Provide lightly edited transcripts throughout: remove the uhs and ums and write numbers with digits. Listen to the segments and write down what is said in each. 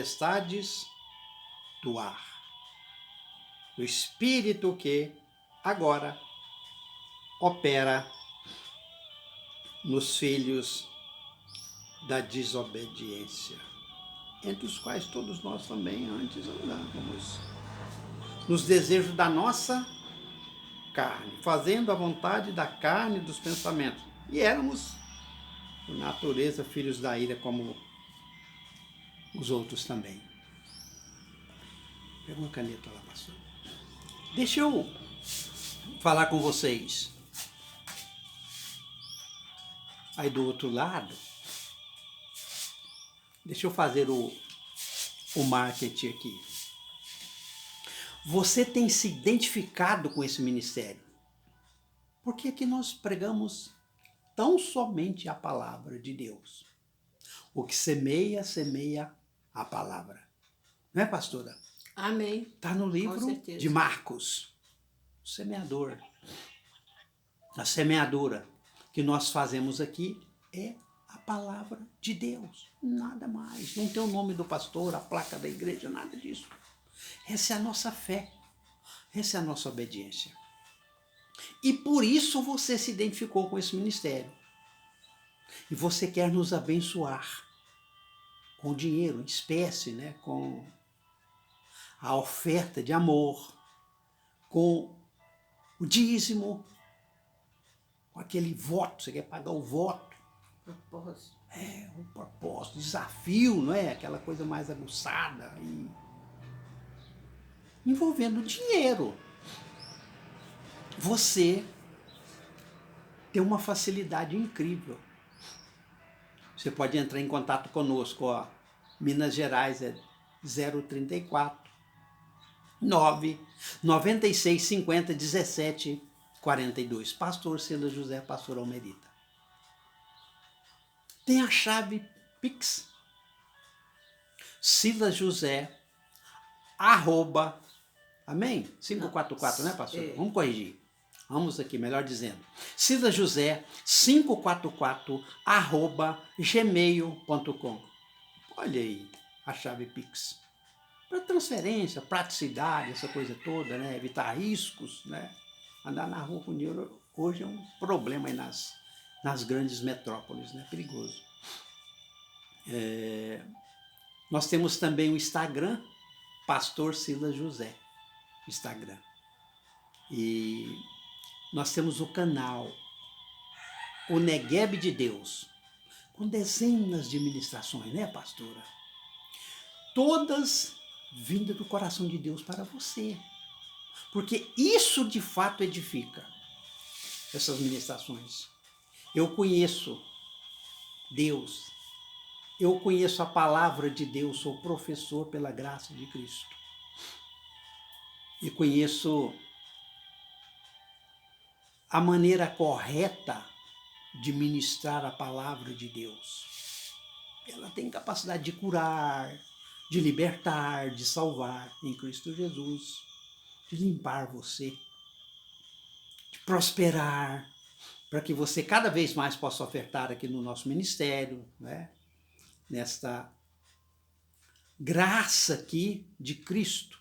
tempestades do ar, do Espírito que agora opera nos filhos da desobediência, entre os quais todos nós também antes andávamos, nos desejos da nossa carne, fazendo a vontade da carne e dos pensamentos. E éramos, por natureza, filhos da ira, como os outros também. Pega uma caneta lá, pastor. Deixa eu falar com vocês. Aí do outro lado, deixa eu fazer o marketing aqui. Você tem se identificado com esse ministério? Porque aqui nós pregamos tão somente a palavra de Deus. O que semeia, semeia a palavra. Não é, pastora? Amém. Está no livro de Marcos. O semeador. A semeadura que nós fazemos aqui é a palavra de Deus. Nada mais. Não tem o nome do pastor, a placa da igreja, nada disso. Essa é a nossa fé. Essa é a nossa obediência. E por isso você se identificou com esse ministério. E você quer nos abençoar com dinheiro, em espécie, né? Com a oferta de amor, com o dízimo, com aquele voto, você quer pagar o voto. Propósito. Um propósito, desafio, não é? Aquela coisa mais aguçada e envolvendo dinheiro. Você tem uma facilidade incrível. Você pode entrar em contato conosco, ó. Minas Gerais é 034 9 96 50 17 42. Pastor Silas José, pastor Almerita. Tem a chave Pix. Silas José, arroba, amém? 544, né, pastor? É. Vamos corrigir. Vamos aqui, melhor dizendo. Silas José, 544, arroba, gmail.com. Olha aí a chave Pix. Para transferência, praticidade, essa coisa toda, né? Evitar riscos, né? Andar na rua com dinheiro hoje é um problema aí nas grandes metrópoles, né? Perigoso. Nós temos também o Instagram, Pastor Silas José. Instagram. E nós temos o canal, o Negueb de Deus, com dezenas de ministrações, né, pastora? Todas vindas do coração de Deus para você. Porque isso de fato edifica essas ministrações. Eu conheço Deus, eu conheço a palavra de Deus, sou professor pela graça de Cristo. E conheço a maneira correta de ministrar a palavra de Deus. Ela tem capacidade de curar, de libertar, de salvar em Cristo Jesus, de limpar você, de prosperar, para que você cada vez mais possa ofertar aqui no nosso ministério, né? Nesta graça aqui de Cristo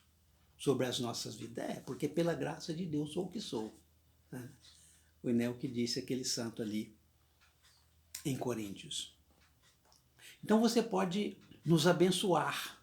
sobre as nossas vidas. Porque pela graça de Deus sou o que sou. Né? Foi o que disse aquele santo ali em Coríntios. Então você pode nos abençoar.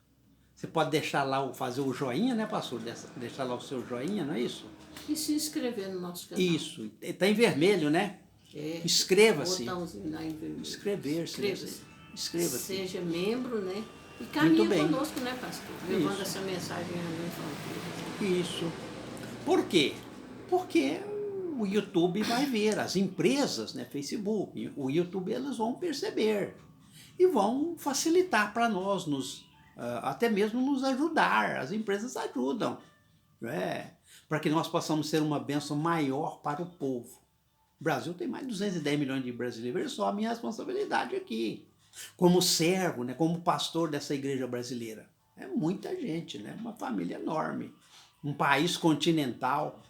Você pode deixar lá, fazer o joinha, né, pastor? Deixar lá o seu joinha, não é isso? E se inscrever no nosso canal. Isso. Está em vermelho, né? É. Inscreva-se. Botãozinho lá em vermelho. Inscrever-se. Inscreva-se. Seja membro, né? E caminhe Muito bem. conosco, né, pastor? Levando essa mensagem ali. Isso. Por quê? Porque o YouTube vai ver, as empresas, né, Facebook, o YouTube, elas vão perceber e vão facilitar para nós, até mesmo nos ajudar. As empresas ajudam, né, para que nós possamos ser uma bênção maior para o povo. O Brasil tem mais de 210 milhões de brasileiros, só a minha responsabilidade aqui, como servo, né, como pastor dessa igreja brasileira. É muita gente, né, uma família enorme, um país continental.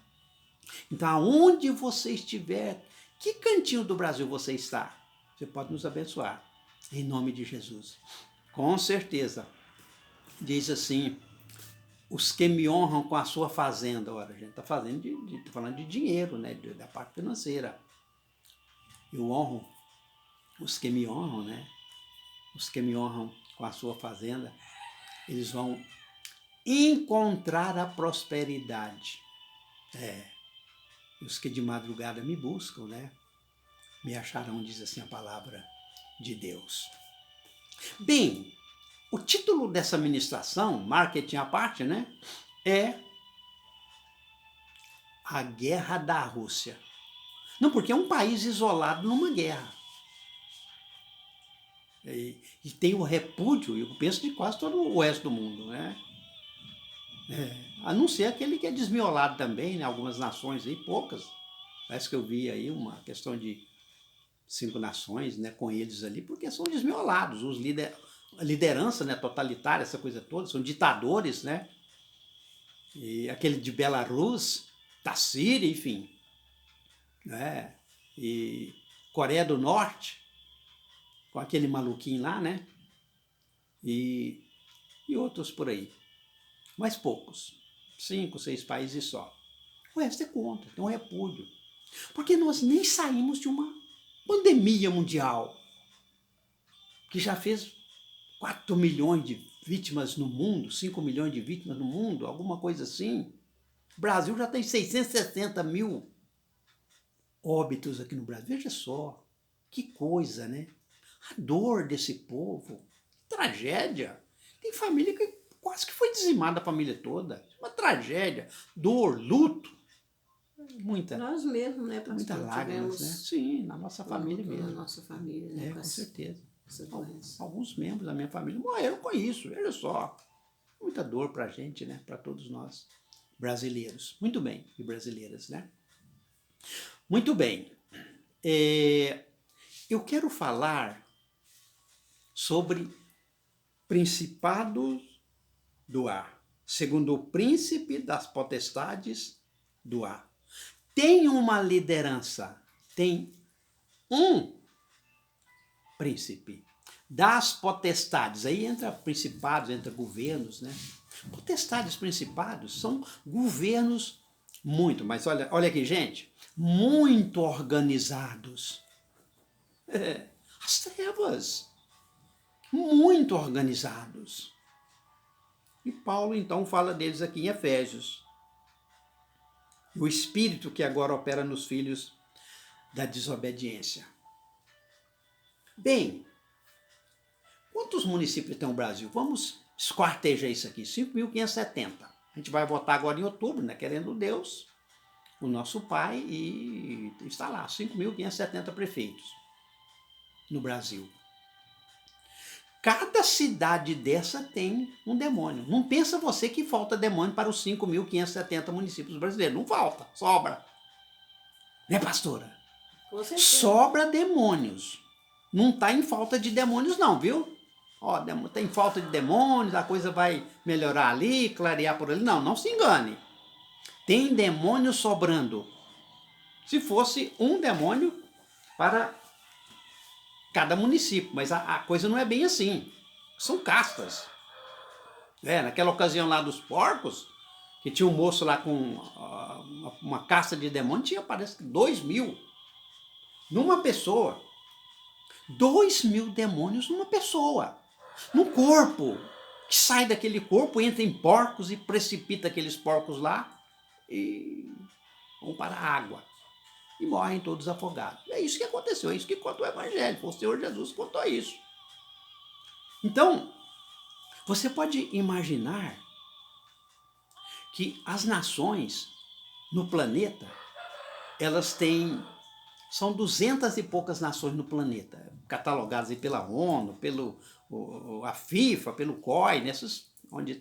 Então, aonde você estiver, que cantinho do Brasil você está, você pode nos abençoar, em nome de Jesus. Com certeza, diz assim, os que me honram com a sua fazenda. Ora, a gente está falando de dinheiro, né? Da parte financeira. Eu honro os que me honram, né? Os que me honram com a sua fazenda, eles vão encontrar a prosperidade. Os que de madrugada me buscam, né? Me acharão, diz assim a palavra de Deus. Bem, o título dessa ministração, marketing à parte, né? É a guerra da Rússia. Não, porque é um país isolado numa guerra. E tem o repúdio, eu penso, de quase todo o resto do mundo, né? A não ser aquele que é desmiolado também, né? Algumas nações aí, poucas. Parece que eu vi aí uma questão de 5 nações, né, com eles ali, porque são desmiolados. A liderança, né, totalitária, essa coisa toda, são ditadores, né? E aquele de Belarus, da Síria, enfim. Né? E Coreia do Norte, com aquele maluquinho lá, né? E outros por aí. Mas poucos. 5, 6 países só. O resto é contra, tem um repúdio. Porque nós nem saímos de uma pandemia mundial que já fez 4 milhões de vítimas no mundo, 5 milhões de vítimas no mundo, alguma coisa assim. O Brasil já tem 660 mil óbitos aqui no Brasil. Veja só, que coisa, né? A dor desse povo, tragédia. Tem família que quase que foi dizimada, a família toda. Uma tragédia, dor, luto. Muita. Nós mesmos, né, pastor? Muitas lágrimas, né? Sim, na nossa família mesmo. Na nossa família, né? Com certeza. Essa doença. Alguns membros da minha família morreram com isso, veja só. Muita dor pra gente, né? Para todos nós brasileiros. Muito bem, e brasileiras, né? Muito bem. Eu quero falar sobre principados do ar, segundo o príncipe das potestades do ar. Tem uma liderança, tem um príncipe das potestades. Aí entra principados, entra governos, né? Potestades, principados são governos muito, mas olha aqui, gente, muito organizados. As trevas, muito organizados. E Paulo, então, fala deles aqui em Efésios. O espírito que agora opera nos filhos da desobediência. Bem, quantos municípios tem o Brasil? Vamos esquartejar isso aqui, 5.570. A gente vai votar agora em outubro, né? Querendo Deus, o nosso Pai, e está lá, 5.570 prefeitos no Brasil. Cada cidade dessa tem um demônio. Não pensa você que falta demônio para os 5.570 municípios brasileiros. Não falta, sobra. Né, pastora? Com certeza. Sobra demônios. Não está em falta de demônios não, viu? Ó, tem falta de demônios, a coisa vai melhorar ali, clarear por ali. Não, não se engane. Tem demônio sobrando. Se fosse um demônio para cada município, mas a coisa não é bem assim. São castas. Naquela ocasião lá dos porcos, que tinha um moço lá com uma casta de demônio, tinha, parece que 2.000 numa pessoa. 2.000 demônios numa pessoa. Num corpo. Que sai daquele corpo, entra em porcos e precipita aqueles porcos lá e vão para a água. E morrem todos afogados. É isso que aconteceu, é isso que conta o Evangelho. O Senhor Jesus contou isso. Então, você pode imaginar que as nações no planeta, elas têm, são 200 e poucas nações no planeta, catalogadas aí pela ONU, a FIFA, pelo COI, nessas, onde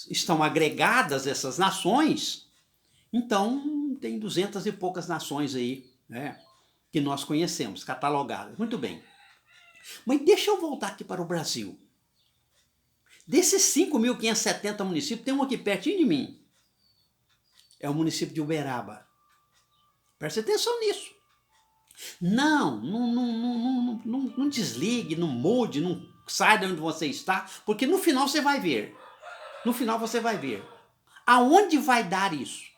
estão agregadas essas nações. Então, tem 200 e poucas nações aí, né, que nós conhecemos, catalogadas. Muito bem. Mas deixa eu voltar aqui para o Brasil. Desses 5.570 municípios, tem um aqui pertinho de mim. É o município de Uberaba. Preste atenção nisso. Não desligue, não mude, não sai de onde você está, porque no final você vai ver. No final você vai ver. Aonde vai dar isso?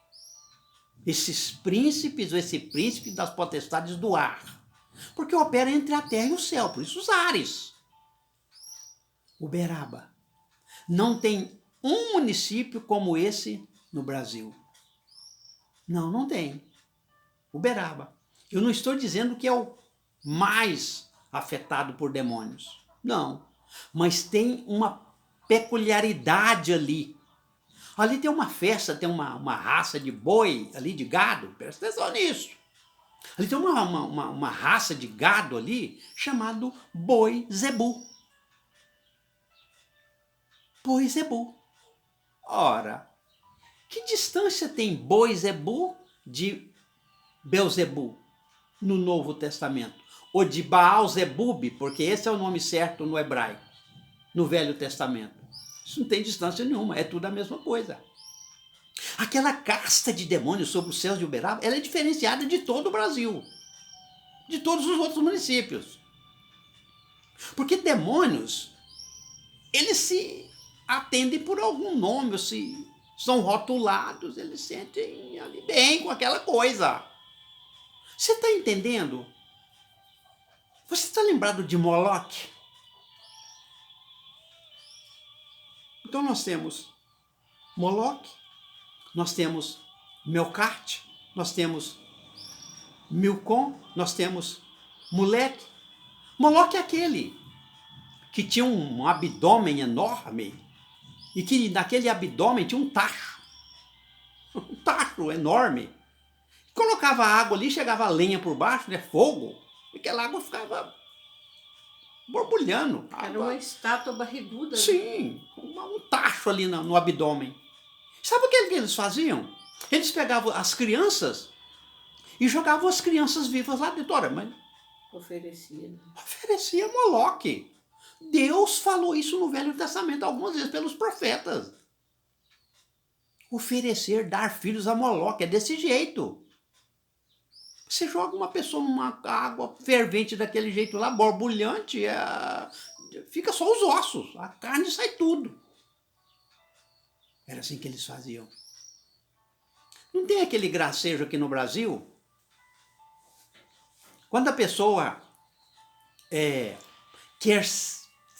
Esses príncipes, ou esse príncipe das potestades do ar. Porque opera entre a terra e o céu, por isso os ares. Uberaba. Não tem um município como esse no Brasil. Não, não tem. Uberaba. Eu não estou dizendo que é o mais afetado por demônios. Não. Mas tem uma peculiaridade ali. Ali tem uma festa, tem uma raça de boi ali, de gado. Presta atenção nisso. Ali tem uma raça de gado ali chamado boi zebu. Boi zebu. Ora, que distância tem boi zebu de Belzebu no Novo Testamento? Ou de Baal-zebub, porque esse é o nome certo no hebraico, no Velho Testamento. Isso não tem distância nenhuma, é tudo a mesma coisa. Aquela casta de demônios sobre os céus de Uberaba, ela é diferenciada de todo o Brasil, de todos os outros municípios. Porque demônios, eles se atendem por algum nome, ou se são rotulados, eles sentem ali bem com aquela coisa. Você está entendendo? Você está lembrado de Moloque? Então nós temos Moloque, nós temos Melcarte, nós temos Milcom, nós temos Moleque. Moloque é aquele que tinha um abdômen enorme e que naquele abdômen tinha um tacho enorme. Colocava água ali, chegava lenha por baixo, né, fogo, e aquela água ficava borbulhando. Era uma estátua barriguda. Sim, um tacho ali no abdômen. Sabe o que eles faziam? Eles pegavam as crianças e jogavam as crianças vivas lá dentro. Ora, mas oferecia Moloque. Deus falou isso no Velho Testamento algumas vezes pelos profetas. Oferecer, dar filhos a Moloque, é desse jeito. Você joga uma pessoa numa água fervente daquele jeito lá, borbulhante, fica só os ossos, a carne sai tudo. Era assim que eles faziam. Não tem aquele gracejo aqui no Brasil? Quando a pessoa quer,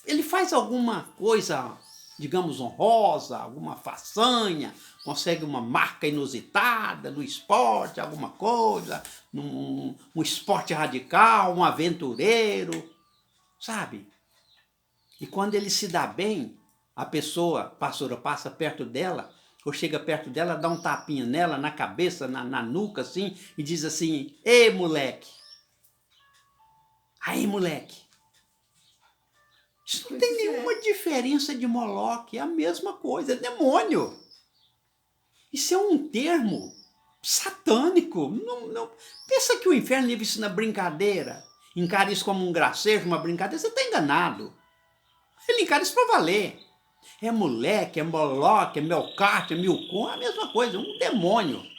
ele faz alguma coisa, digamos, honrosa, alguma façanha, consegue uma marca inusitada no esporte, alguma coisa, um esporte radical, um aventureiro, sabe? E quando ele se dá bem, a pessoa, pastora, passa perto dela, ou chega perto dela, dá um tapinha nela, na cabeça, na nuca, assim, e diz assim: ei, moleque! Aí, moleque! Isso não tem nenhuma diferença de Moloque, é a mesma coisa, é demônio. Isso é um termo satânico. Não. Pensa que o inferno leva isso na brincadeira, encara isso como um gracejo, uma brincadeira, você está enganado. Ele encara isso para valer. É moleque, é Moloque, é Melcarte, é Milcom, é a mesma coisa, um demônio.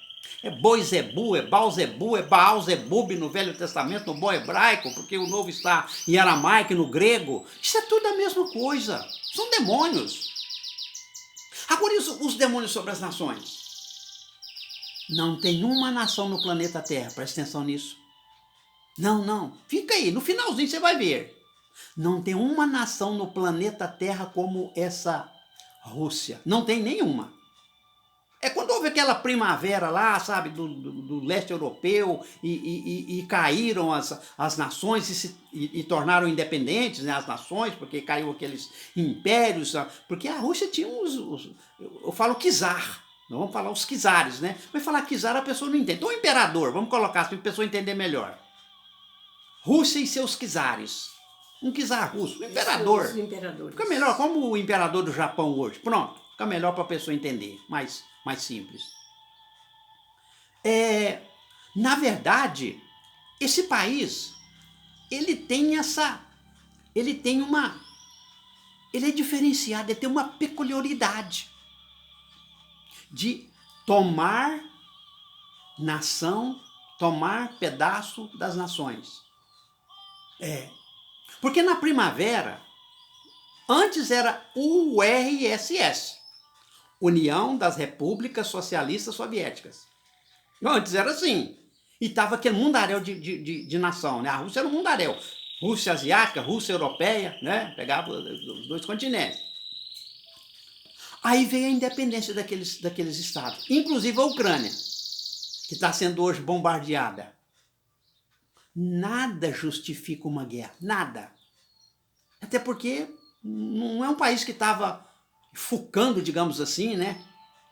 É Boi-zebu, é Baal-zebu, é Baal-zebub no Velho Testamento, no bom hebraico, porque o novo está em aramaico e no grego. Isso é tudo a mesma coisa. São demônios. Agora, os demônios sobre as nações? Não tem uma nação no planeta Terra, presta atenção nisso. Não. Fica aí, no finalzinho você vai ver. Não tem uma nação no planeta Terra como essa Rússia. Não tem nenhuma. É quando houve aquela primavera lá, sabe, do leste europeu, e caíram as nações e tornaram independentes, né, as nações, porque caiu aqueles impérios, porque a Rússia tinha eu falo czar, não vamos falar os czares, né? Vai falar czar, a pessoa não entende. Então, o imperador, vamos colocar assim, para a pessoa entender melhor. Rússia e seus czares. Um czar russo, um imperador. Fica melhor, como o imperador do Japão hoje. Pronto, fica melhor para a pessoa entender, mais simples. Na verdade, esse país, ele é diferenciado, ele tem uma peculiaridade de tomar nação, tomar pedaço das nações. Porque na primavera, Antes era URSS, União das Repúblicas Socialistas Soviéticas. Antes era assim. E estava aquele mundaréu de nação, né? A Rússia era um mundaréu. Rússia asiática, Rússia europeia, né? Pegava os dois continentes. Aí veio a independência daqueles estados, inclusive a Ucrânia, que está sendo hoje bombardeada. Nada justifica uma guerra, nada. Até porque não é um país que estava fucando, digamos assim, né?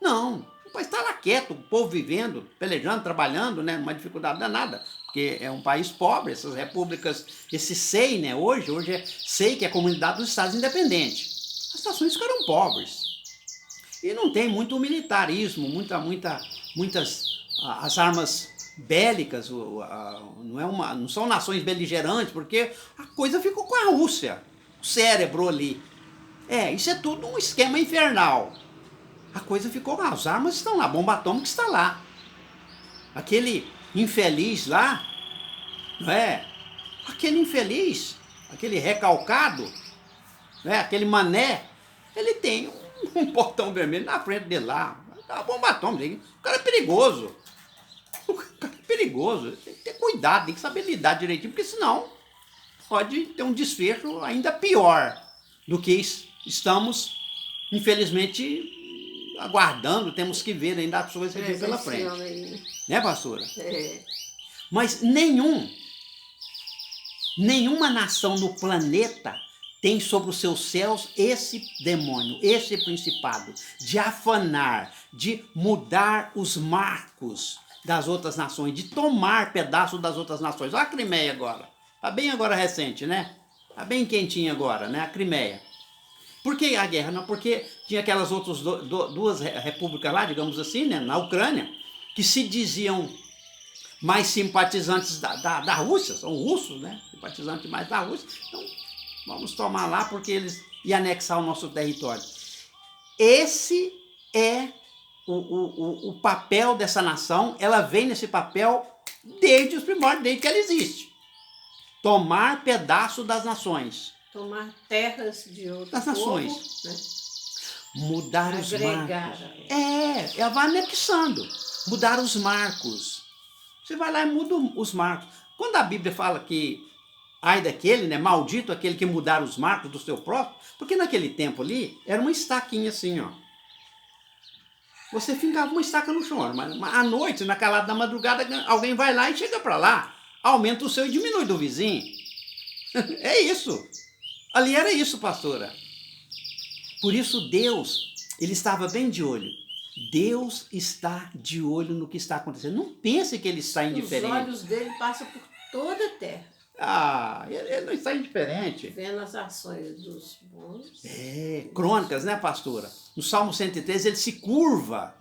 Não, o país está lá quieto, o povo vivendo, pelejando, trabalhando, né? Uma dificuldade danada, porque é um país pobre, essas repúblicas, esse SEI, né? Hoje é SEI, que é a Comunidade dos Estados Independentes. As nações ficaram pobres. E não tem muito militarismo, muitas as armas bélicas, não são nações beligerantes, porque a coisa ficou com a Rússia, o cérebro ali. Isso é tudo um esquema infernal. A coisa ficou lá, as armas estão lá, a bomba atômica está lá. Aquele infeliz lá, não é? Aquele infeliz, aquele recalcado, né? Aquele mané, ele tem um portão vermelho na frente dele lá, a bomba atômica. O cara é perigoso. O cara é perigoso. Tem que ter cuidado, tem que saber lidar direitinho, porque senão pode ter um desfecho ainda pior do que estamos, infelizmente, aguardando. Temos que ver ainda as coisas aqui pela frente. Aí. Né, pastora? Mas nenhuma nação no planeta tem sobre os seus céus esse demônio, esse principado, de afanar, de mudar os marcos das outras nações, de tomar pedaços das outras nações. Olha a Crimeia agora. Está bem agora recente, né? Está bem quentinha agora, né? A Crimeia. Por que a guerra? Não, porque tinha aquelas outras duas repúblicas lá, digamos assim, né? Na Ucrânia, que se diziam mais simpatizantes da Rússia, são russos, né? Simpatizantes mais da Rússia. Então, vamos tomar lá porque eles iam anexar o nosso território. Esse é o papel dessa nação. Ela vem nesse papel desde os primórdios, desde que ela existe. Tomar pedaço das nações. Tomar terras de outras das nações. Né? Mudar os marcos. Ela vai anexando. Mudar os marcos. Você vai lá e muda os marcos. Quando a Bíblia fala que ai daquele, né? Maldito aquele que mudar os marcos do seu próprio, porque naquele tempo ali era uma estaquinha assim, ó. Você fincava uma estaca no chão, mas à noite, na calada da madrugada, alguém vai lá e chega para lá, aumenta o seu e diminui do vizinho. É isso. Ali era isso, pastora. Por isso Deus, ele estava bem de olho. Deus está de olho no que está acontecendo. Não pense que ele está indiferente. Os olhos dele passam por toda a terra. Ele não está indiferente. Vendo as ações dos bons. Crônicas, né, pastora? No Salmo 113 ele se curva,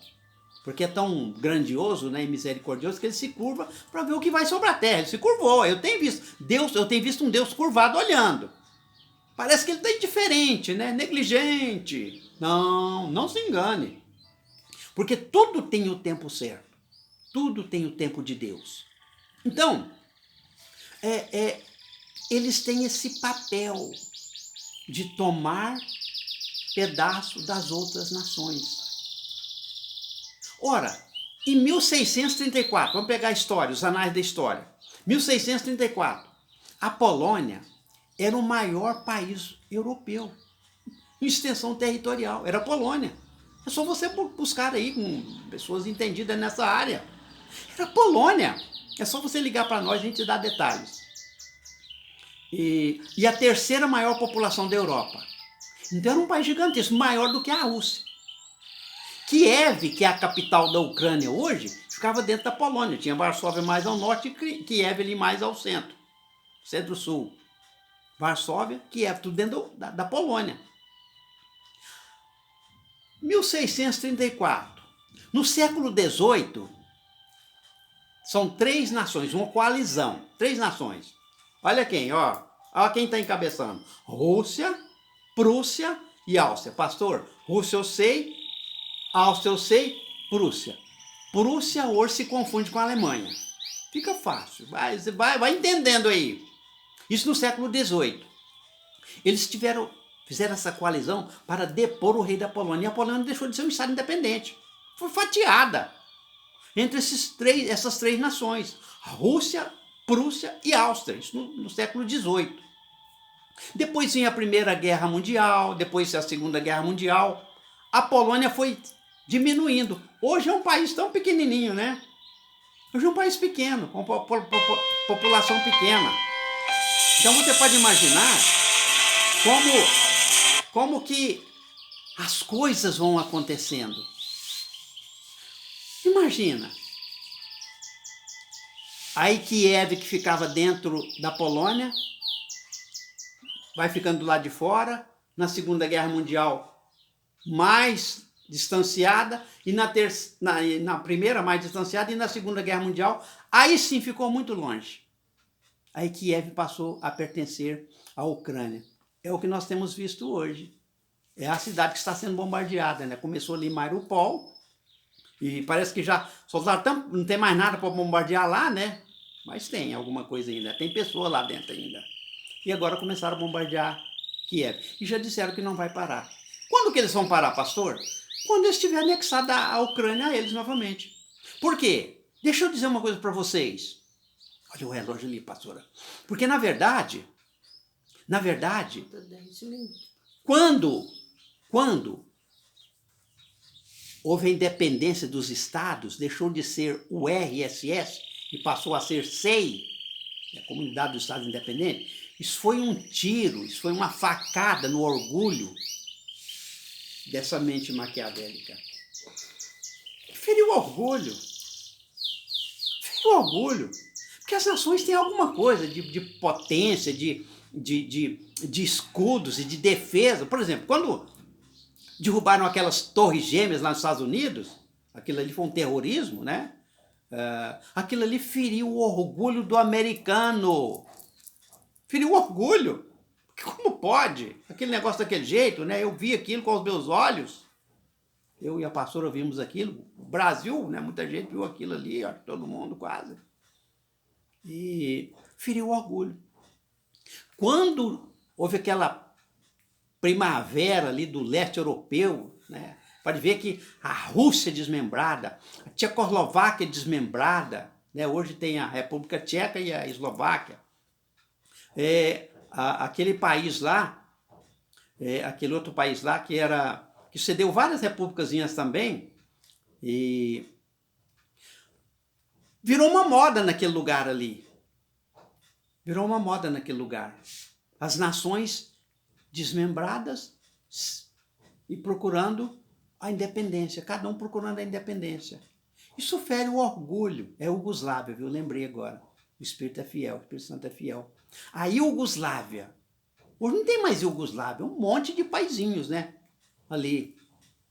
porque é tão grandioso, né, e misericordioso, que ele se curva para ver o que vai sobre a terra. Ele se curvou. Eu tenho visto um Deus curvado olhando. Parece que ele está indiferente, né, negligente. Não se engane. Porque tudo tem o tempo certo. Tudo tem o tempo de Deus. Então, eles têm esse papel de tomar pedaço das outras nações. Ora, em 1634, vamos pegar a história, os anais da história. 1634, a Polônia era o maior país europeu em extensão territorial. Era a Polônia. É só você buscar aí com pessoas entendidas nessa área. Era a Polônia. É só você ligar para nós, a gente dá detalhes. E a terceira maior população da Europa. Então era um país gigantesco, maior do que a Rússia. Kiev, que é a capital da Ucrânia hoje, ficava dentro da Polônia. Tinha Varsóvia mais ao norte e Kiev ali mais ao centro. Centro-sul. Varsóvia, Kiev, tudo dentro da Polônia. 1634. No século XVIII, são 3 nações, uma coalizão. 3 nações. Olha quem, ó. Olha quem está encabeçando. Rússia, Prússia e Áustria. Pastor, Rússia eu sei, Áustria eu sei, Prússia. Prússia hoje se confunde com a Alemanha. Fica fácil. Vai entendendo aí. Isso no século XVIII. Eles Fizeram essa coalizão para depor o rei da Polônia. E a Polônia deixou de ser um estado independente. Foi fatiada entre essas três nações. A Rússia, Prússia e Áustria. Isso no século XVIII. Depois vem a Primeira Guerra Mundial, depois a Segunda Guerra Mundial. A Polônia foi diminuindo. Hoje é um país tão pequenininho, né? Hoje é um país pequeno, com população pequena. Então você pode imaginar como que as coisas vão acontecendo. Imagina. Aí Kiev, que ficava dentro da Polônia, vai ficando do lado de fora. Na Segunda Guerra Mundial, mais distanciada, e na primeira mais distanciada, e na Segunda Guerra Mundial, aí sim ficou muito longe. Aí Kiev passou a pertencer à Ucrânia. É o que nós temos visto hoje. É a cidade que está sendo bombardeada, né? Começou ali em Mariupol, e parece que já soltaram tanto, não tem mais nada para bombardear lá, né? Mas tem alguma coisa ainda, tem pessoa lá dentro ainda. E agora começaram a bombardear Kiev. E já disseram que não vai parar. Quando que eles vão parar, pastor? Quando eles estiverem anexados a Ucrânia a eles novamente. Por quê? Deixa eu dizer uma coisa para vocês. Olha o relógio ali, pastora. Porque na verdade, quando houve a independência dos estados, deixou de ser o RSS e passou a ser SEI, a Comunidade dos Estados Independentes, isso foi um tiro, isso foi uma facada no orgulho dessa mente maquiavélica. Feriu o orgulho. Feriu o orgulho. Porque as nações têm alguma coisa de potência, de escudos e de defesa. Por exemplo, quando derrubaram aquelas torres gêmeas lá nos Estados Unidos, aquilo ali foi um terrorismo, né? Aquilo ali feriu o orgulho do americano. Feriu o orgulho. Como pode? Aquele negócio daquele jeito, né? Eu vi aquilo com os meus olhos. Eu e a pastora vimos aquilo. O Brasil, né? Muita gente viu aquilo ali, acho que todo mundo quase. E feriu o orgulho. Quando houve aquela primavera ali do leste europeu, né? Pode ver que a Rússia desmembrada, a Tchecoslováquia desmembrada, né? Hoje tem a República Tcheca e a Eslováquia. Aquele país lá, aquele outro país lá que cedeu várias repúblicazinhas também, e virou uma moda naquele lugar ali. Virou uma moda naquele lugar. As nações desmembradas e procurando a independência, cada um procurando a independência. Isso fere o orgulho. É Iugoslávia, viu? Lembrei agora. O Espírito é fiel, o Espírito Santo é fiel. A Iugoslávia. Hoje não tem mais Iugoslávia, um monte de paizinhos, né? Ali.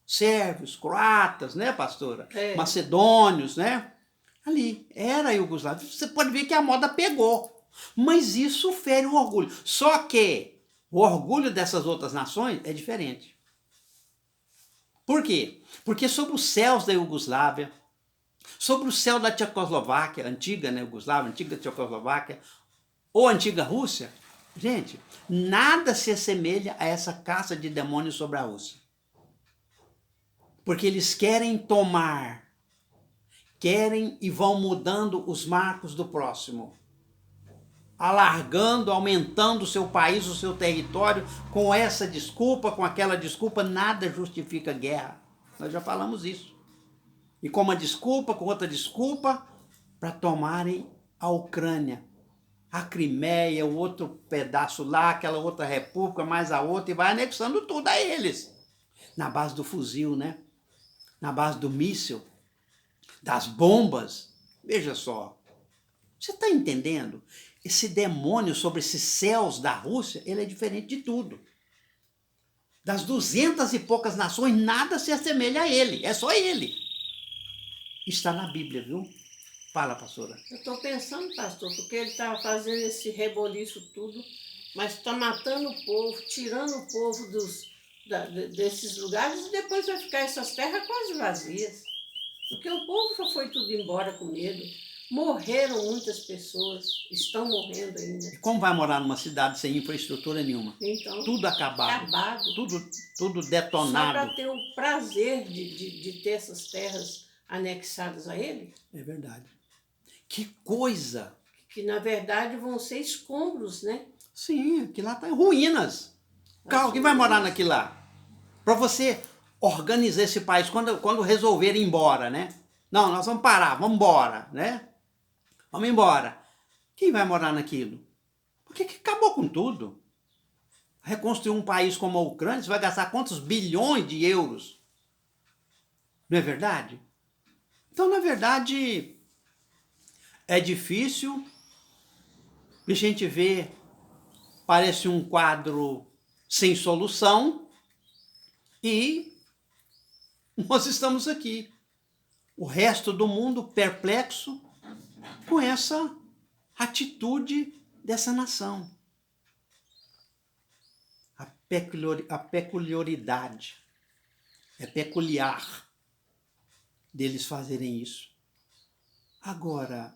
Sérvios, croatas, né, pastora? Macedônios, né? Ali. Era a Iugoslávia. Você pode ver que a moda pegou. Mas isso fere o orgulho. Só que o orgulho dessas outras nações é diferente. Por quê? Porque sobre os céus da Iugoslávia, sobre o céu da Tchecoslováquia, antiga, né, Iugoslávia, antiga Tchecoslováquia, ou antiga Rússia, gente, nada se assemelha a essa caça de demônios sobre a Rússia. Porque eles querem tomar, querem e vão mudando os marcos do próximo. Alargando, aumentando o seu país, o seu território, com essa desculpa, com aquela desculpa, nada justifica guerra. Nós já falamos isso. E com uma desculpa, com outra desculpa, para tomarem a Ucrânia, a Crimeia, o outro pedaço lá, aquela outra república, mais a outra, e vai anexando tudo a eles. Na base do fuzil, né? Na base do míssil, das bombas. Veja só. Você está entendendo? Esse demônio sobre esses céus da Rússia, ele é diferente de tudo. Das 200 e poucas nações, nada se assemelha a ele. É só ele. Está na Bíblia, viu? Fala, pastora. Eu estou pensando, pastor, porque ele está fazendo esse reboliço tudo, mas está matando o povo, tirando o povo desses lugares, e depois vai ficar essas terras quase vazias. Porque o povo já foi tudo embora com medo. Morreram muitas pessoas, estão morrendo ainda. E como vai morar numa cidade sem infraestrutura nenhuma? Então, Tudo acabado. Tudo detonado. Só para ter o prazer de ter essas terras anexadas a ele? É verdade. Que coisa! Que na verdade vão ser escombros, né? Sim, aquilo lá está em ruínas. Quem vai morar naquilo lá? Para você organizar esse país, quando resolver ir embora, né? Não, nós vamos parar, vamos embora, né? Vamos embora. Quem vai morar naquilo? Porque acabou com tudo. Reconstruir um país como a Ucrânia, você vai gastar quantos bilhões de euros? Não é verdade? Então, na verdade, é difícil. A gente vê, parece um quadro sem solução e nós estamos aqui. O resto do mundo perplexo com essa atitude dessa nação. A peculiaridade, é peculiar deles fazerem isso. Agora,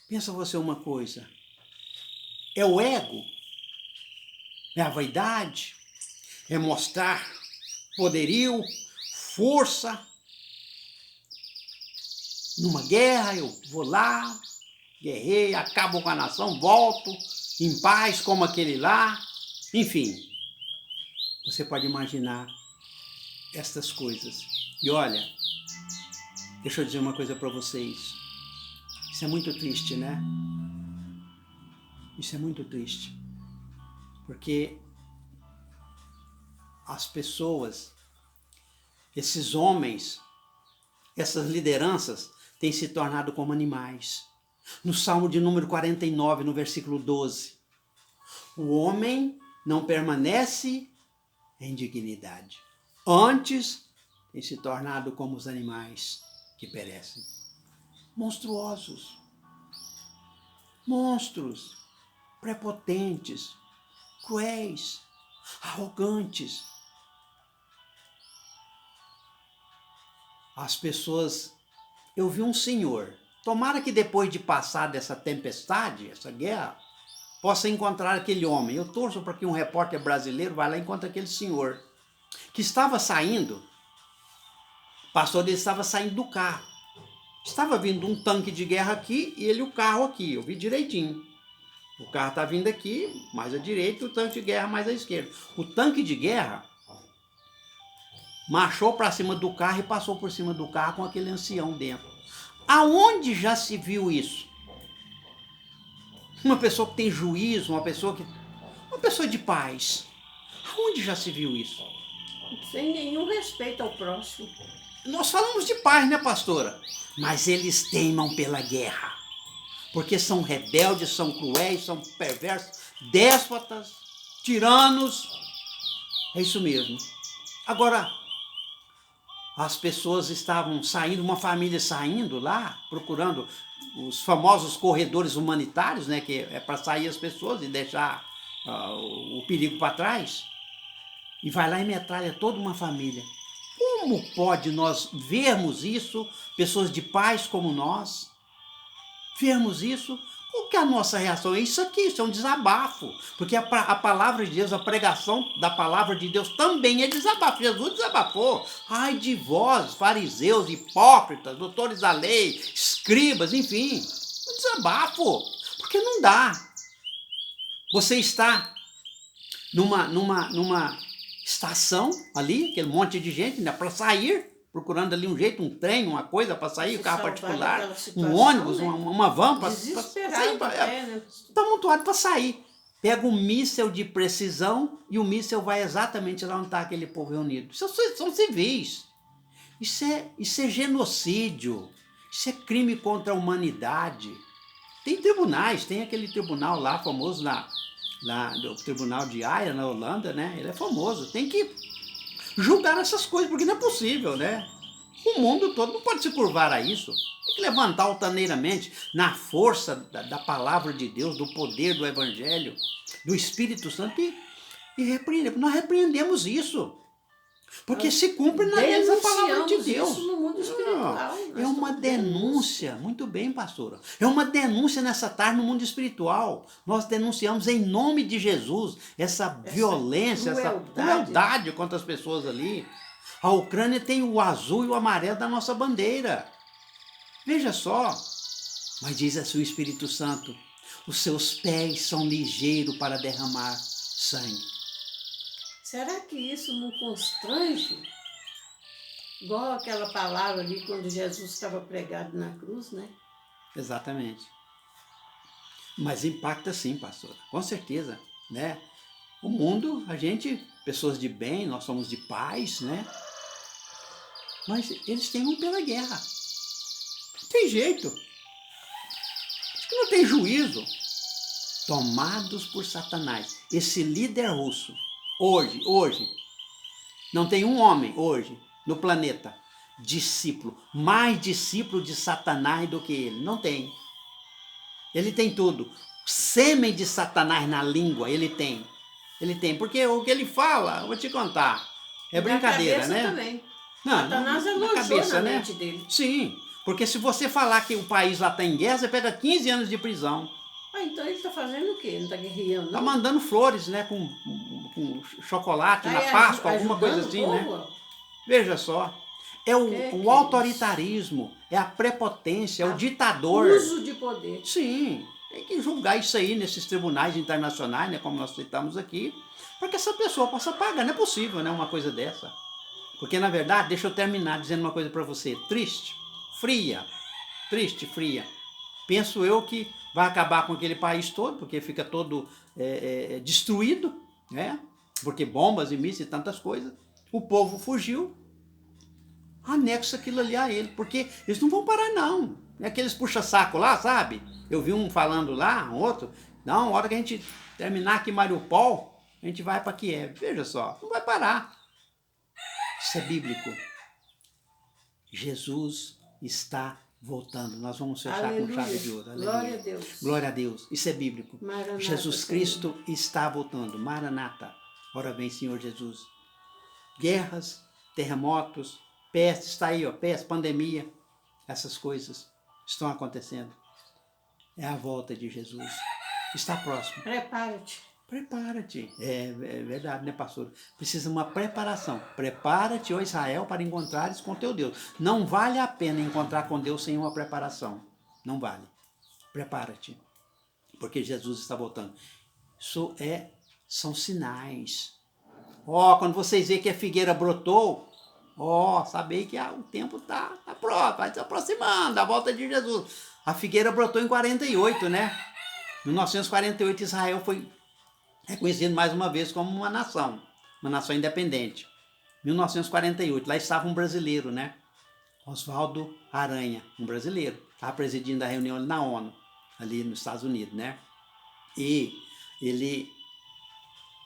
pensa você uma coisa, é o ego, é a vaidade, é mostrar poderio, força. Numa guerra, eu vou lá, guerrei, acabo com a nação, volto em paz como aquele lá. Enfim, você pode imaginar estas coisas. E olha, deixa eu dizer uma coisa para vocês. Isso é muito triste, né? Isso é muito triste. Porque as pessoas, esses homens, essas lideranças têm se tornado como animais. No Salmo de número 49, no versículo 12, o homem não permanece em dignidade. Antes, tem se tornado como os animais que perecem. Monstruosos. Monstros. Prepotentes. Cruéis. Arrogantes. As pessoas... Eu vi um senhor. Tomara que depois de passar dessa tempestade, essa guerra, possa encontrar aquele homem. Eu torço para que um repórter brasileiro vá lá e encontre aquele senhor que estava saindo. O pastor dele estava saindo do carro. Estava vindo um tanque de guerra aqui e ele o carro aqui. Eu vi direitinho. O carro está vindo aqui, mais à direita, o tanque de guerra mais à esquerda. O tanque de guerra marchou para cima do carro e passou por cima do carro com aquele ancião dentro. Aonde já se viu isso? Uma pessoa que tem juízo, uma pessoa de paz. Aonde já se viu isso? Sem nenhum respeito ao próximo. Nós falamos de paz, né, pastora? Mas eles teimam pela guerra. Porque são rebeldes, são cruéis, são perversos, déspotas, tiranos. É isso mesmo. Agora, as pessoas estavam saindo, uma família saindo lá, procurando os famosos corredores humanitários, né, que é para sair as pessoas e deixar o perigo para trás. E vai lá e metralha toda uma família. Como pode nós vermos isso, pessoas de paz como nós, vermos isso? Qual que é a nossa reação? É isso aqui, isso é um desabafo. Porque a palavra de Deus, a pregação da palavra de Deus também é desabafo. Jesus desabafou. Ai de vós, fariseus, hipócritas, doutores da lei, escribas, enfim. Um desabafo. Porque não dá. Você está numa estação ali, aquele monte de gente, né, para sair, procurando ali um jeito, um trem, uma coisa para sair, um carro particular, um ônibus, né? uma van para sair. Está amontoado para sair. Pega um míssel de precisão e o míssel vai exatamente lá onde está aquele povo reunido. Isso são civis. Isso é genocídio. Isso é crime contra a humanidade. Tem tribunais, tem aquele tribunal lá famoso lá do Tribunal de Haia, na Holanda, né? Ele é famoso. Tem que julgar essas coisas, porque não é possível, né? O mundo todo não pode se curvar a isso. Tem que levantar altaneiramente na força da palavra de Deus, do poder do Evangelho, do Espírito Santo e repreender. Nós repreendemos isso. Porque se cumpre na palavra de Deus. Isso no mundo mundo espiritual. É uma denúncia, muito bem, pastora. É uma denúncia nessa tarde no mundo espiritual. Nós denunciamos em nome de Jesus essa violência, essa crueldade contra as pessoas ali. A Ucrânia tem o azul e o amarelo da nossa bandeira. Veja só. Mas diz assim o Espírito Santo: os seus pés são ligeiros para derramar sangue. Será que isso não constrange? Igual aquela palavra ali quando Jesus estava pregado na cruz, né? Exatamente. Mas impacta sim, pastor, com certeza, né? O mundo, a gente, pessoas de bem, nós somos de paz, né? Mas eles temem pela guerra. Não tem jeito. Acho que não tem juízo. Tomados por Satanás. Esse líder russo, hoje, não tem um homem hoje no planeta, mais discípulo de Satanás do que ele. Não tem. Ele tem tudo. Sêmen de Satanás na língua, ele tem. Ele tem. Porque o que ele fala, eu vou te contar, é brincadeira, né? Também. Não, Satanás alojou na mente dele. Sim, porque se você falar que o país lá está em guerra, você pega 15 anos de prisão. Ah, então ele está fazendo o quê? Não está guerreando? Está mandando flores, né? Com chocolate na Páscoa, alguma coisa assim, né? Veja só. É o autoritarismo, é a prepotência, é o ditador. Uso de poder. Sim, tem que julgar isso aí nesses tribunais internacionais, né? Como nós citamos aqui, para que essa pessoa possa pagar. Não é possível, né? Uma coisa dessa. Porque, na verdade, deixa eu terminar dizendo uma coisa para você. Triste, fria. Penso eu que vai acabar com aquele país todo, porque fica todo destruído, né? Porque bombas e mísseis e tantas coisas. O povo fugiu, anexa aquilo ali a ele, porque eles não vão parar não. É aqueles puxa-saco lá, sabe? Eu vi um falando lá, um outro. Não, a hora que a gente terminar aqui em Mariupol, a gente vai para Kiev. Veja só, não vai parar. Isso é bíblico. Jesus está voltando. Nós vamos fechar com chave de ouro. Aleluia. Glória a Deus. Glória a Deus. Isso é bíblico. Maranata, Jesus Cristo está voltando. Maranata. Ora vem, Senhor Jesus. Guerras, terremotos, peste, está aí, ó, peste, pandemia. Essas coisas estão acontecendo. É a volta de Jesus. Está próximo. Prepara-te. Prepara-te. É verdade, né, pastor? Precisa uma preparação. Prepara-te, ó Israel, para encontrares com teu Deus. Não vale a pena encontrar com Deus sem uma preparação. Não vale. Prepara-te. Porque Jesus está voltando. Isso são sinais. Quando vocês veem que a figueira brotou, sabei que o tempo está próximo, vai se aproximando da volta de Jesus. A figueira brotou em 48, né? Em 1948, Israel foi reconhecido mais uma vez como uma nação independente. 1948, lá estava um brasileiro, né? Oswaldo Aranha, um brasileiro, estava presidindo a reunião na ONU, ali nos Estados Unidos, né? E ele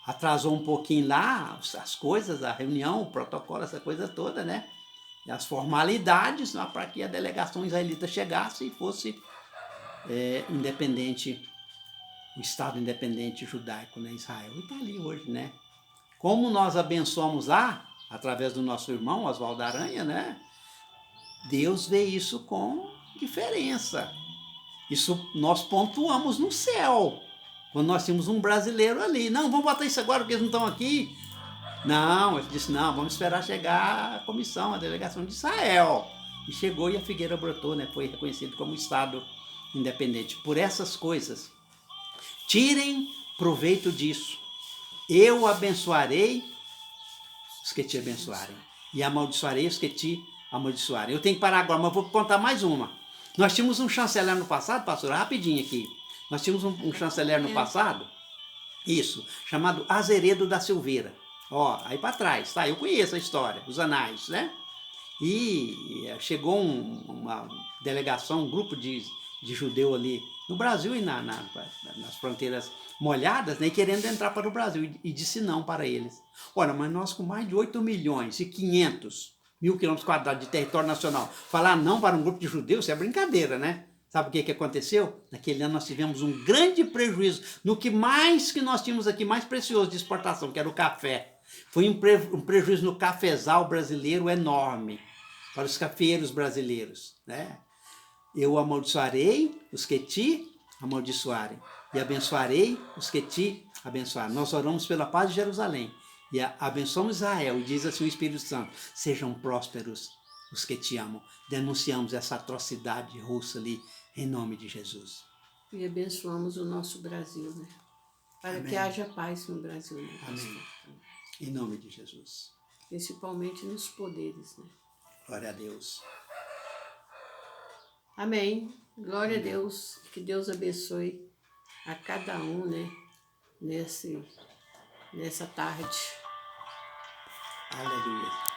atrasou um pouquinho lá as coisas, a reunião, o protocolo, essa coisa toda, né? E as formalidades para que a delegação israelita chegasse e fosse independente, o Estado independente judaico, né, Israel. E está ali hoje, né? Como nós abençoamos lá, através do nosso irmão Oswaldo Aranha, né? Deus vê isso com diferença. Isso nós pontuamos no céu. Quando nós tínhamos um brasileiro ali. Não, vamos botar isso agora porque eles não estão aqui. Não, ele disse, não, vamos esperar chegar a comissão, a delegação de Israel. E chegou e a figueira brotou, né? Foi reconhecido como Estado independente. Por essas coisas, tirem proveito disso. Eu abençoarei os que te abençoarem. E amaldiçoarei os que te amaldiçoarem. Eu tenho que parar agora, mas vou contar mais uma. Nós tínhamos um chanceler no passado, pastor, rapidinho aqui. Nós tínhamos um chanceler no passado, chamado Azeredo da Silveira. Aí para trás, tá? Eu conheço a história, os anais, né? E chegou uma delegação, um grupo de judeu ali no Brasil e nas fronteiras molhadas, né? Querendo entrar para o Brasil e disse não para eles. Ora, mas nós com mais de 8 milhões e 500 mil quilômetros quadrados de território nacional, falar não para um grupo de judeus, isso é brincadeira, né? Sabe o que aconteceu? Naquele ano nós tivemos um grande prejuízo no que nós tínhamos aqui, mais precioso de exportação, que era o café. Foi um prejuízo no cafezal brasileiro enorme. para os cafeiros brasileiros, né? Eu amaldiçoarei os que te amaldiçoarem e abençoarei os que te abençoarem. Nós oramos pela paz de Jerusalém e abençoamos Israel, e diz assim o Espírito Santo: sejam prósperos os que te amam. Denunciamos essa atrocidade russa ali, em nome de Jesus. E abençoamos o nosso Brasil, né? Para Amém. que haja paz no Brasil, né? Amém. Em nome de Jesus. Principalmente nos poderes, né? Glória a Deus. Amém. Glória a Deus. Que Deus abençoe a cada um, né? Nessa tarde. Aleluia.